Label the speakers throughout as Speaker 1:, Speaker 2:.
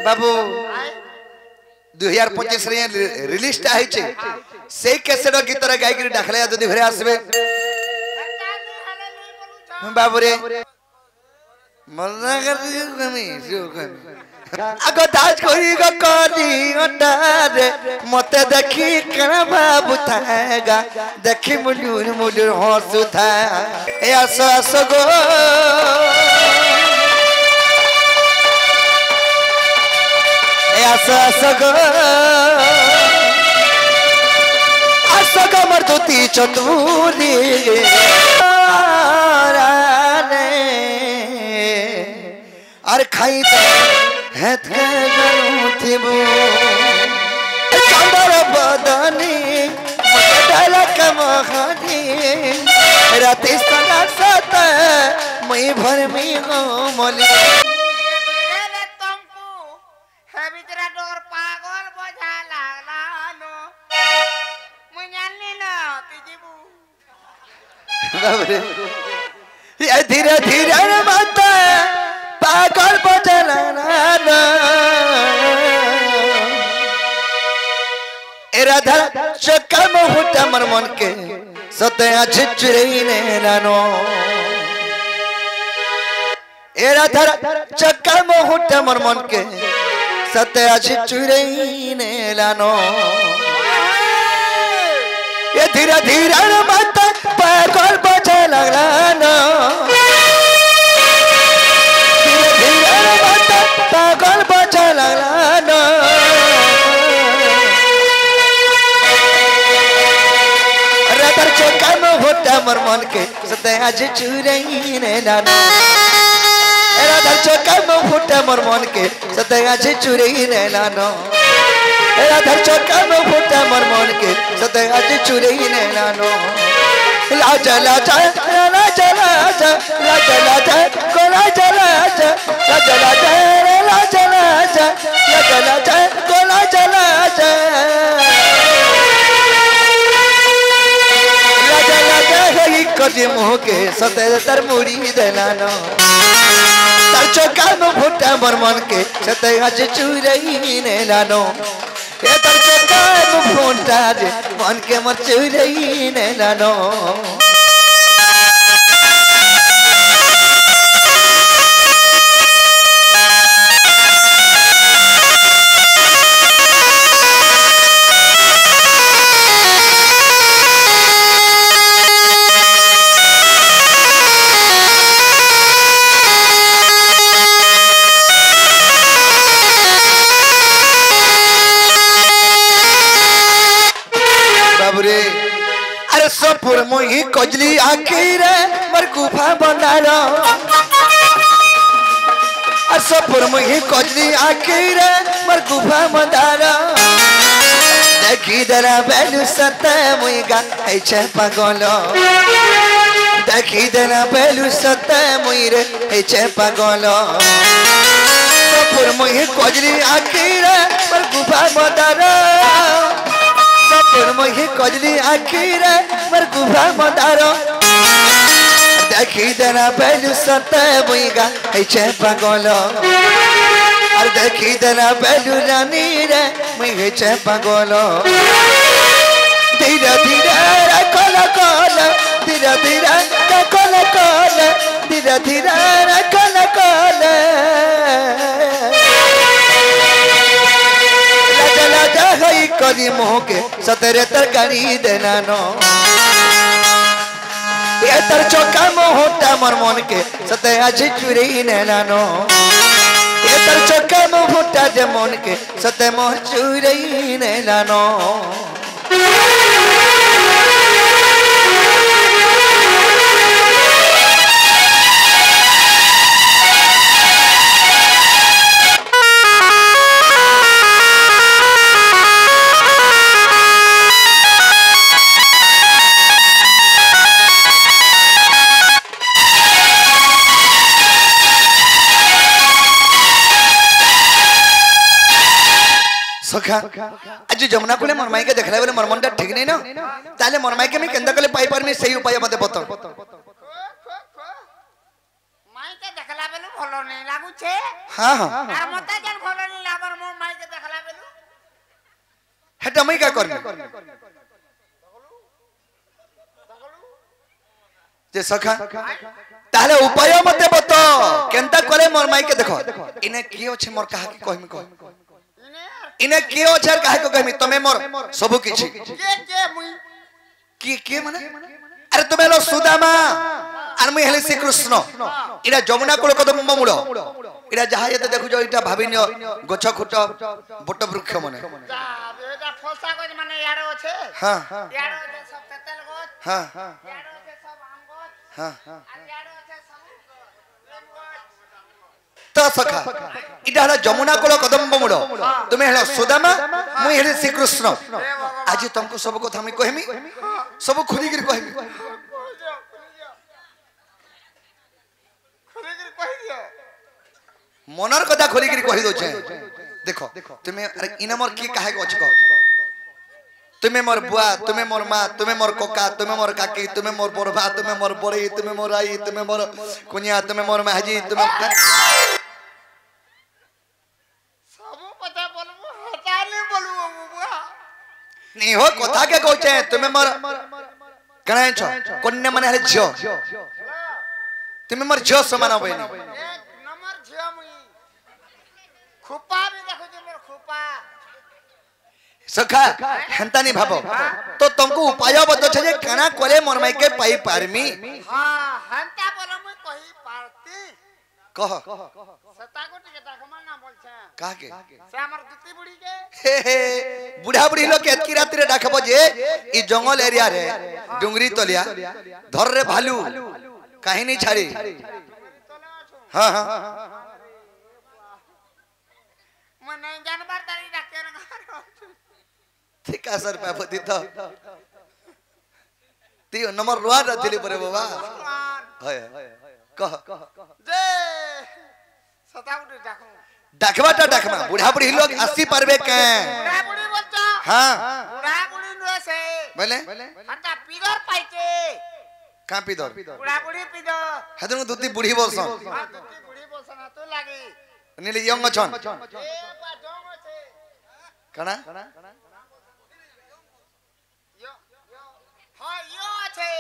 Speaker 1: बाबू 2025 रे रिलीज टा है से कैसेट गीत रे गाय के डाखले जदी घरे आसबे बाबू रे मरना कर कमी आगो दाज कोई गो कोनी ओटारे मते देखी कना बाबू थाएगा देखी मुडुर मुडुर हंसु था ए आसो आसो गो ए आसो आसो गो मर्दुती चतुरी अरे खाई हेत के गनुथिबो चंदर बदनी मदल कमखनी राति सदा सत मई भर में हो मोली
Speaker 2: रे तुमको हे बिचरा डोर पागल बोझा लागलानो मुन्यानी न तिजीबू
Speaker 1: बाबरे ये धीरे धीरे मत पागल बोझला ना एरा धर चकम हुट मर मन के सते आज चुरैने नानो एरा धर चकम हुट मर मन के सते आज चुरैने लानो ये धीरे धीरे मत पागल बोझला ना पागल बचा लगलानो रदर चौका में होता मर मन के सते आज चुरैने लानो रदर चौका में होता मर मन के सते आज चुरैने लानो रदर चौका में होता मर मन के सते आज चुरैने लानो लाजा लाजा लाजा लाजा लाजा लाजा को लाजा लाजा लाजा लाजा लाजा लाजा लाजा लाजा को लाजा लाजा लाजा लाजा है कदी मुँह के सते तर मुड़ी देलानो तर चौका में फुटा मर मन के सते आज चुरैने लानो ये तर चौका में फुटा मन के मर चुरैने लानो अरे सपुर मोही कजली आखिर मर गुफा बनालो अरे सपुर मोही कजली आखिर मर गुफा बनालो देखी दरा बेलु सत मोई गा ऐछे पागलो देखी दरा बेलु सत मोई रे ऐछे पागलो सपुर मोही कजली आखिर मर गुफा बनालो मोही कजली आखिर मर गुफा मदारो देखी देना पहलू सत मुईगा ऐछे पागलो और देखी देना पहलू रानी रे मुई ऐछे पागलो धीरे धीरे रखल कल धीरे धीरे रखल कल धीरे धीरे रखल कल कदी मोह के सतरे तरकारी देना नो ये तर चौका मोहटा मर मन के सते आज चुरैने लानो ये तर चौका मोहटा जे मन के सते मोह चुरैने लानो सखा आज जमुना को मनमाई के देखला बेले मरमनटा ठीक नहीं ना ताले मनमाई के मैं केंदा कले पाई पर में सही उपाय मते बतो
Speaker 2: माई के देखला बेले भलो नहीं लागु छे
Speaker 1: हां हां
Speaker 2: आर मते जन भलो नहीं लाग
Speaker 1: সেটা আমি কা করবি যে সখা তাহলে উপায় মতে বত কেনতা করে মোর মাইকে দেখো ইনে কি আছে মোর কাহা কি কইমি কই ইনে কি আছে আর কাহা কইমি তুমি মোর সবু কিছু কি মানে আরে তুমি হলো সুদামা আর মুই হলি শ্রীকৃষ্ণ এটা যমুনা কূল কদম্ব মূল এটা যাহা যেতে দেখুছ এটা ভাবিনিও গছ খুট বট বৃক্ষ মনে
Speaker 2: এটা ফসা কই মানে ইয়ার আছে
Speaker 1: হ্যাঁ
Speaker 2: ইয়ার আছে সব তেতেল গছ
Speaker 1: হ্যাঁ
Speaker 2: ইয়ার আছে সব আম গছ
Speaker 1: হ্যাঁ
Speaker 2: আর ইয়ার আছে সব লেম গছ
Speaker 1: তো সখা এটা হলো যমুনা কূল কদম্ব মূল তুমি হলো সুদামা মুই হলি শ্রীকৃষ্ণ আজি তুমকো সব কথা আমি কহিমি সব খুলি গির কহিমি মনর কথা খুলি গির কহি দউছে দেখো তুমি আরে ইনা মোর কি কাহে গছ কো তুমি মোর বুয়া তুমি মোর মা তুমি মোর কোকা তুমি মোর কাকি তুমি মোর বড়ভা তুমি মোর বড়ি তুমি মোর আই তুমি মোর কুনিয়া তুমি মোর মাহাজি তুমি
Speaker 2: সব কথা বলবো হটালে বলবো বুয়া
Speaker 1: নি हो কথা কে কইছে তুমি মোর কনাই ছ কন্যা মানে হলে ঝিও তুমি মোর ঝিও সমান হবেনি
Speaker 2: এক নম্বর ঝিয়া মুই খুপা বি দেখো যে মোর খুপা
Speaker 1: सखा हेंता नहीं भाबो तो तुमको उपाय बतो छे जे कना करे मोर माई के पाई पारमी
Speaker 2: हां हंता बोलो मुई कही पारती
Speaker 1: कह
Speaker 2: सतागोटी के दाखमा ना बोलछे
Speaker 1: का के
Speaker 2: से हमर दुती बुढ़ी के
Speaker 1: हे बुढ़ा बुढ़ी लोग एतकी रात रे डाकबो जे ई जंगल एरिया रे डुंगरी तलिया धर रे भालू काहे नहीं छाड़ी हां हां
Speaker 2: मैं नहीं जानबार तारी डाके रे
Speaker 1: ठीक है सर पापो दितो तीयो नंबर रुआ रथिली परे बाबा होय कह
Speaker 2: जे सतागोटी डाकू
Speaker 1: डाकबाटा डाकमा बुढ़ा बुढ़ी लोग आसी पारबे के
Speaker 2: बुढ़ा बुढ़ी बोलछो
Speaker 1: हां
Speaker 2: बुढ़ा बुढ़ी नो से
Speaker 1: बोले
Speaker 2: हंता पीदर पाइके
Speaker 1: का पीदर
Speaker 2: बुढ़ा बुढ़ी पीदर
Speaker 1: हदन दुती बुढ़ी बोलसन
Speaker 2: हां दुती बुढ़ी बोलसन तो लागी
Speaker 1: नीले यंग छन
Speaker 2: ए बा जोंग छे
Speaker 1: कना
Speaker 2: यो हां यो छे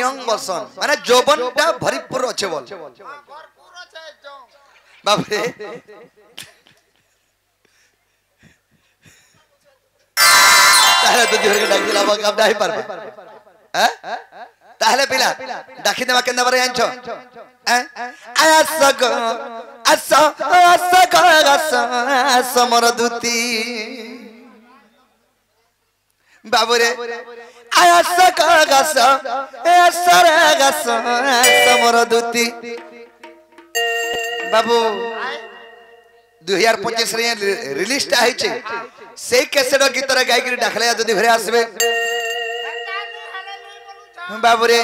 Speaker 1: यंग बोलसन माने जोबनटा भरिपुर আছে বল
Speaker 2: हां भरपूर छे जोंग
Speaker 1: बाप रे ताहले तो दिहर के डाक दिला बा काम नाही पारबे हैं ताहले पिला डाकी देवा केंदा बारे आंछो आसग समर दूती बाबूरे आसग समर दूती बाबू 2025 रे रिलीज टा है से कैसेट गीत रे गाय के डाखले जदी घरे आसबे बाबूरे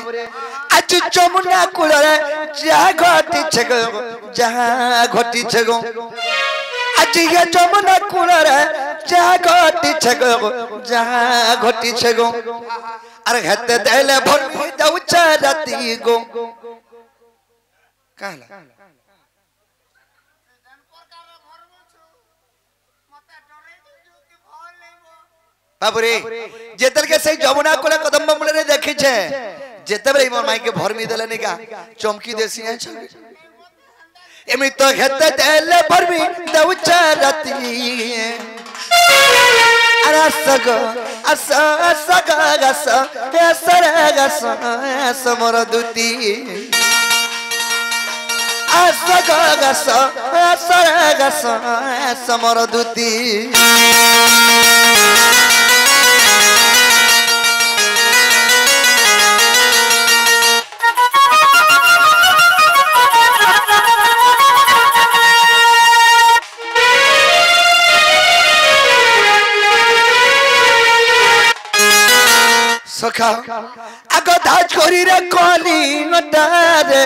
Speaker 1: आज जमुना कूल रे जा घटी छगो जहां घटी छगो आज ये जमुना कूल रे जा घटी छगो जहां घटी छगो अरे हते देले भर दउ चारती गो कहला बाबूरे जेतर के सही जमुना कोले कदम मुले रे देखि छे जेते बे मोर माई के भर मी देले निका चमकी देसी है छ एमी तो हेते देले भर मी दउ चारती अरे सगो गस सरगस समर दूती असगस सरगस समर दूती सखा आगो धाज करी रे कोली नटारे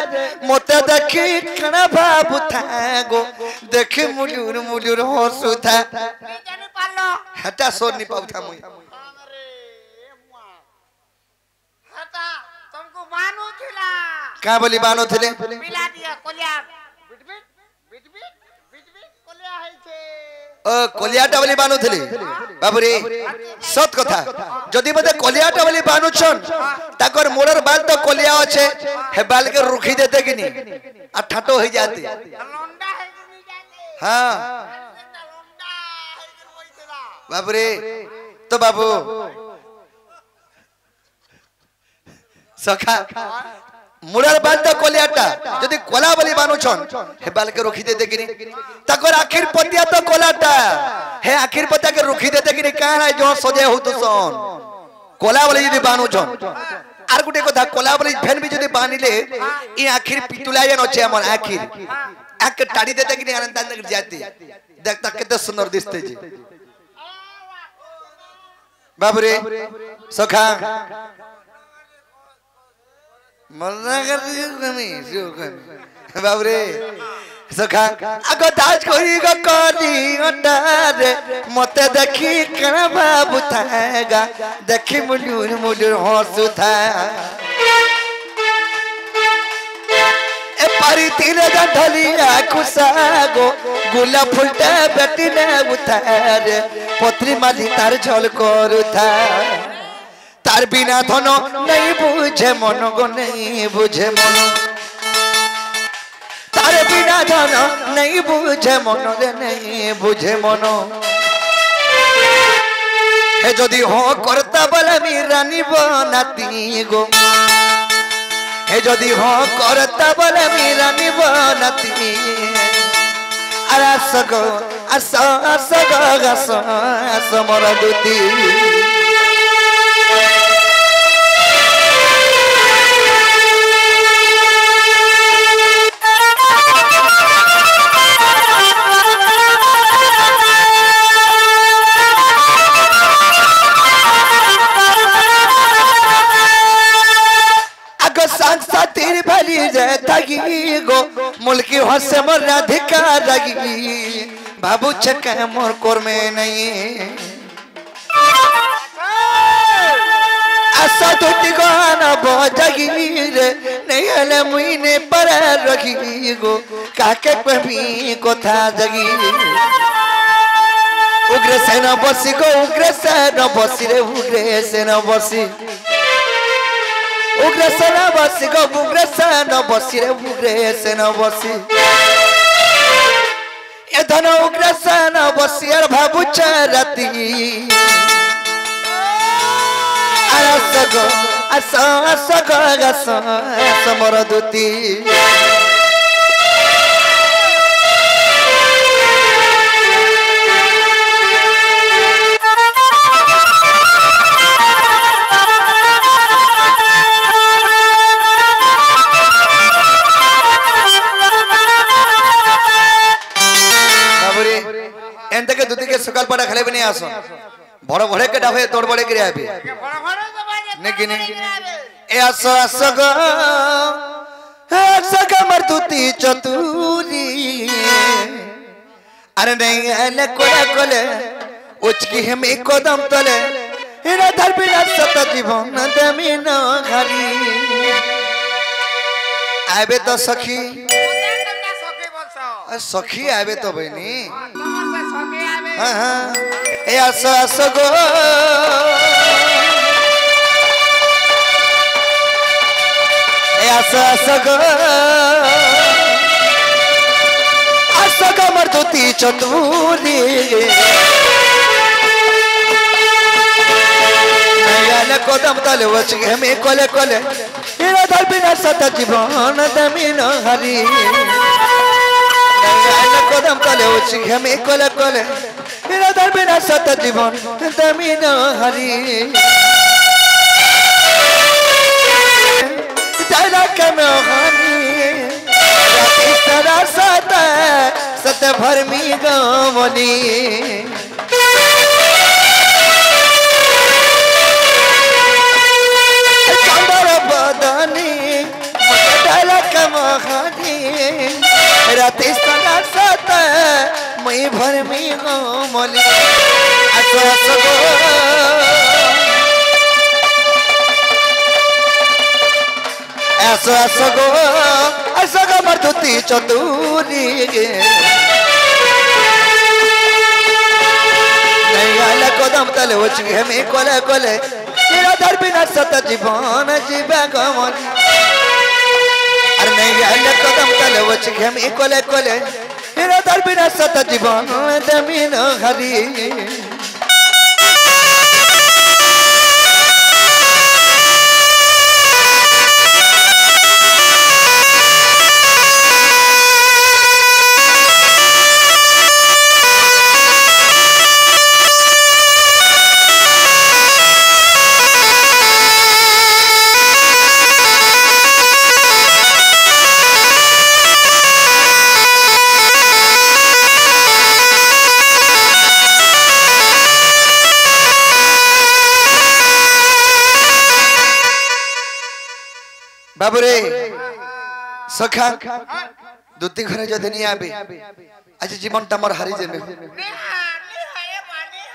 Speaker 1: मोते देखी कना बाबू थागो देखी मुलुर मुलुर हसु था
Speaker 2: नहीं जानी पालो
Speaker 1: हटा सोर नि पाउ था मुई
Speaker 2: अरे मुआ हटा तुमको मानो थिला
Speaker 1: का बोली बानो थिले
Speaker 2: मिला दिया कोलिया बिट बिट कोलिया है छे
Speaker 1: कलियाटा वाली बानुथली बाबूरे सत कथा जदि मते कलियाटा वाली बानुछन ताकर मोरर बाल तो कलिया अच्छे हे बाल के रुखी देते कि नहीं आ ठाटो हो जाते हाँ बाबूरे तो बाबू सखा मुरार बाल तो कोलियाटा जदि कोला वाली बानुछन हे बाल के रुखी देते कि नहीं ताकर आखिर पतिया तो कोलाटा हे आखिर पतिया के रुखी देते कि नहीं काहे जो सजे हो तो सन कोला वाली जदि बानुछन आर गुटे कथा कोला वाली फेन भी जदि बानिले ई आखिर पिटुला जन अछि हमर आखिर आक टाड़ी देते कि नहीं आनंद तक जाती देखता कितना सुंदर दिसते जी बाबूरे सखा मरना कर बाबूरे सखा आगो दाज कोई गो कोनी अंडारे मते देखी कण बाबू थाएगा देखी मुडुर मुडुर हंसु था ए पारी तीन ढलिया खुशागो गुला फुलटा बेटी ने उतारे पत्री माली तार झल करू था तार बिना धन नहीं बुझे मन गो नहीं बुझे मन तार बिना धन नहीं बुझे मन रे नहीं बुझे मन हे जदि हो करता बोले मी रानी बनाती गो हे जदि हो करता बोले मी रानी बनाती अरे सगो असगो असमर दुती साथीर भली जगी गो मुल्की हसे मोर राधिका लगी बाबू छके मोर कोर में नहीं आशा टूटी गाना बजगी रे नहीं हले मुइने पर रखी गो काके कभी कोथा जगी उग्र सेना बसी गो उग्र सेना बसी रे उग्र सेना बसी उग्रसेन बसी गो उग्रसेन बसी रे उग्रसेन बसी ए धन उग्रसेन बसी यार भाबु राती असगो समर दूती एंते के दूती के सकाल पड़ा खले बने आसो बड़ बड़े के डाबे तोड़ बड़े गिरे आबे नेकी ने ए आसो गो सगा मर दूती चतुरी अरे नहीं आले कोला कोले उचकी हम एक कदम तले हेरा धर बिना सत जीवन दमिन घरी आबे तो सखी सखी आबे तो बहनी हाँ हाँ ए आसो गो ए आसो गो मर दूती चतुरी कदम तले वचगे में कोले कोले हेरा धर बिना सत जीवन दमिन हरी कदम तले उचिगे में कोले कोले हेरा धर बिना सत जीवन दमिन हरी तेरा कमे हानी राती सरा सत भर मी गवनी राती सना सत मई भर में मोली ऐसो गो मर दूती चतुरी तले हो चुकी है मैं कोले कोले तेरा दर बिना सत जीवन जीवा गमन अरे नहीं गया कदम तले हो चुकी है मैं कोले कोले तेरा दर बिना सत जीवन जमीन हरी बाबूरे सखा दुती घरे जदि नहीं आबे आज जीवन ता मोर हारी जेमे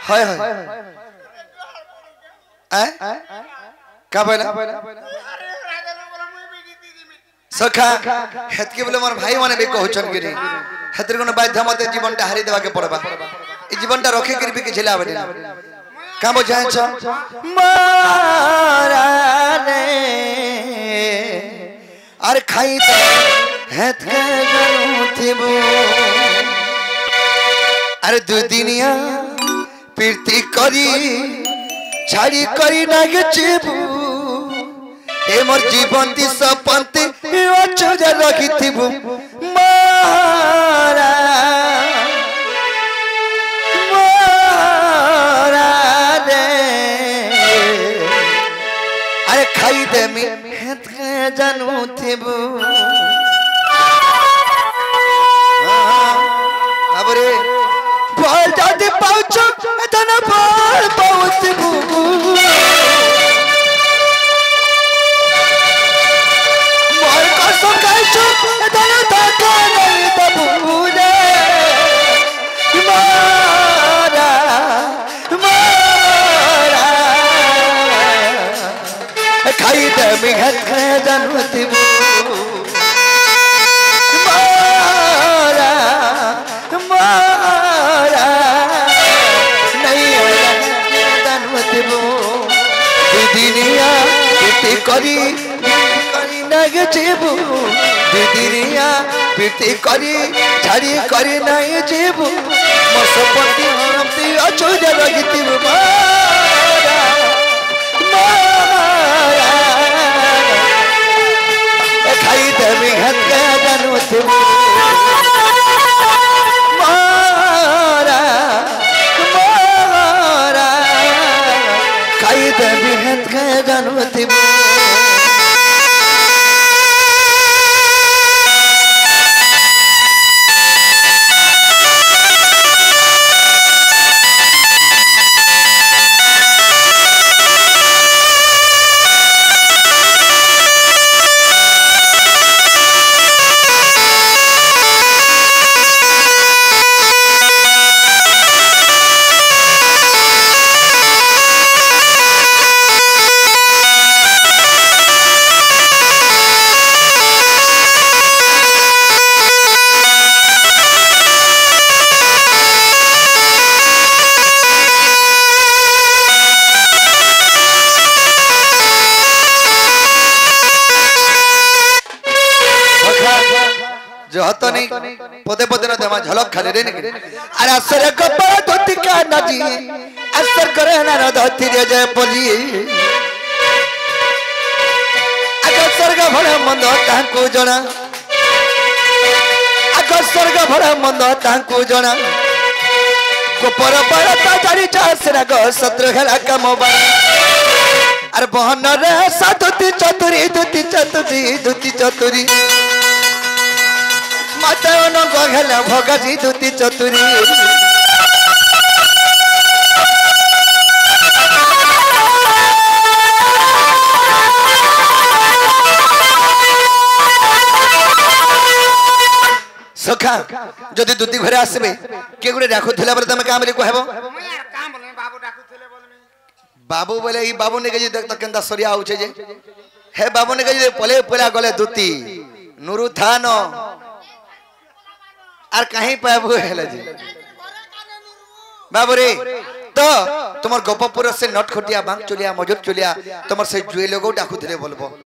Speaker 1: हाय हाय ए का बोला सखा हेत के बोले मोर भाई माने भी कहउछन गिरी हेतर कोन बाध्य मते जीवन ता हारी देबा के पड़बा ई जीवन ता रखे करबी के झेला बने का बुझाय छ मारा ने अरे खाई तो हेत के जनू थिबो अरे दु दिनिया प्रीति करी छाड़ी करी नागे चिबू ए मोर जीवन ती सपंती अचुज रखी थिबू मारा मारा रे अरे खाई दे मी जानू थिबू बाबूरे बोल जाते पाउचो एतना बोल पाउथिबू मोर कसम खाइछु एतना धक्का नहीं दबू रे मारा मारा खाई दे मी हथ जानू थिबू मारा मारा नहीं जानू थिबू दीदिनिया प्रीति करी करी नागे जेबू दीदिनिया प्रीति करी छाड़ी करी नागे जेबू मो सपति हमती अचुज रखिथिबू मारा मारा खाई देवी हथ के जानू थिबू मारा मारा खाई देवी हथ के जानू थिबू जो हतो नहीं पदे पदे न देमा झलक खाली रे नहीं अरे असर गपर धोती का नजी असर करे ना धोती रे जय पली अगर स्वर्ग भरा मंद तांको जना अगर स्वर्ग भरा मंद तांको जना गोपर परता जारी चासरा ग सत्र खेला का मोबाइल अरे बहन रे साधुती चतुरी दुती चतुरी दुती चतुरी माता न गहला भगाजी दुती चतुरी सखा जदि दुती घरे आसबे के गुडे राखु थिला बले तमे काम रे कहबो
Speaker 2: मैं यार काम बोले बाबू डाकू थिले बोलमी
Speaker 1: बाबू बोले ई बाबू ने कहि देख त केंदा सरिया आउछे जे हे बाबू ने कहि पले पला गले दुती नुरु थान आर कहीं पाबू हेले जी बाबू रे তো তোমার গোপপুর সে নট খটিয়া বাং চলিয়া মজুর চলিয়া তোমার সেই জুয়ে লোক ডাকুলে বলবো